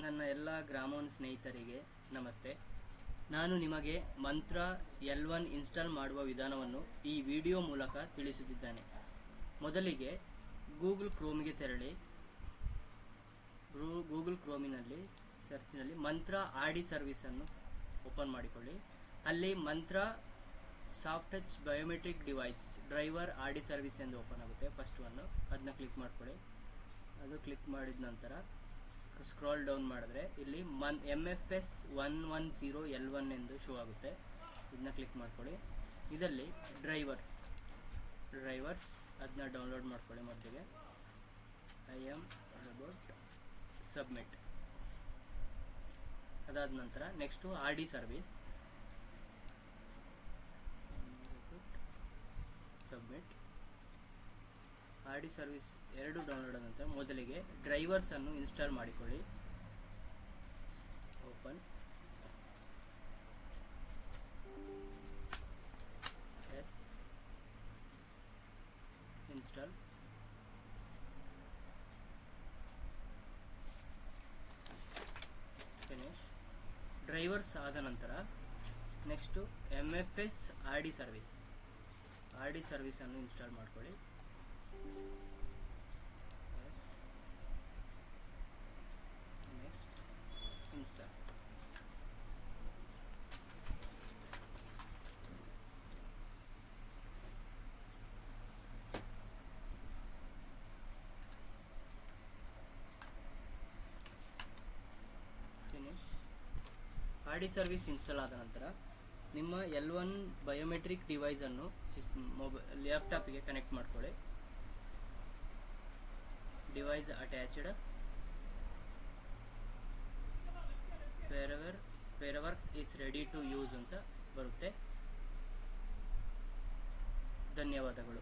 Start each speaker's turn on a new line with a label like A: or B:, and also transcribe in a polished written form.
A: ನನ್ನ ಎಲ್ಲ ಗ್ರಾಮೋನ್ ಸ್ನೇಹಿತರಿಗೆ ನಮಸ್ತೆ. ನಾನು ನಿಮಗೆ ಮಂತ್ರ L1 ಇನ್ಸ್ಟಾಲ್ ಮಾಡುವ ವಿಧಾನವನ್ನು ಈ ವಿಡಿಯೋ ಮೂಲಕ ತಿಳಿಸುತ್ತಿದ್ದೇನೆ. ಮೊದಲಿಗೆ ಗೂಗಲ್ ಕ್ರೋಮಿಗೆ ತೆರಳಿ ಗೂಗಲ್ ಕ್ರೋಮಿನಲ್ಲಿ ಸರ್ಚ್ನಲ್ಲಿ ಮಂತ್ರ ಆಡಿ ಸರ್ವಿಸನ್ನು ಓಪನ್ ಮಾಡಿಕೊಳ್ಳಿ. ಅಲ್ಲಿ ಮಂತ್ರ soft touch biometric device driver ಆಡಿ ಸರ್ವಿಸ್ ಎಂದು ಓಪನ್ ಆಗುತ್ತೆ. ಫಸ್ಟ್ ಒನ್ನು ಅದನ್ನ ಕ್ಲಿಕ್ ಮಾಡ್ಕೊಳ್ಳಿ. ಅದು ಕ್ಲಿಕ್ ಮಾಡಿದ ನಂತರ ಸ್ಕ್ರಾಲ್ ಡೌನ್ ಮಾಡಿದ್ರೆ ಇಲ್ಲಿ MFS 110 L1 ಎಂದು ಶೋ ಆಗುತ್ತೆ. ಇದನ್ನ ಕ್ಲಿಕ್ ಮಾಡ್ಕೊಳ್ಳಿ. ಇದರಲ್ಲಿ ಡ್ರೈವರ್ಸ್ ಅದನ್ನ ಡೌನ್ಲೋಡ್ ಮಾಡ್ಕೊಳ್ಳಿ. ಮೊದಲಿಗೆ ಐ ಆಮ್ ಅಬೌಟ್ ಸಬ್ಮಿಟ್. ಅದಾದ ನಂತರ next RD service submit. RD service ಎರಡು ಡೌನ್ಲೋಡ್ ಆದ ನಂತರ ಮೊದಲಿಗೆ ಡ್ರೈವರ್ಸ್ ಅನ್ನು ಇನ್ಸ್ಟಾಲ್ ಮಾಡಿಕೊಳ್ಳಿ. Open yes install. Finish. Drivers ಆದ ನಂತರ ನೆಕ್ಸ್ಟು MFS ಆಡಿ ಸರ್ವಿಸ್ ಅನ್ನು ಇನ್ಸ್ಟಾಲ್ ಮಾಡ್ಕೊಳ್ಳಿ. Next install. Finish. RD service install ಆದ ನಂತರ ನಿಮ್ಮ L1 ಬಯೋಮೆಟ್ರಿಕ್ ಡಿವೈಸ್ ಅನ್ನು ಲ್ಯಾಪ್ಟಾಪ್ಗೆ ಕನೆಕ್ಟ್ ಮಾಡ್ಕೊಳ್ಳಿ. Device attached wherever is ready to use ಅಂತ ಬರುತ್ತೆ. ಧನ್ಯವಾದಗಳು.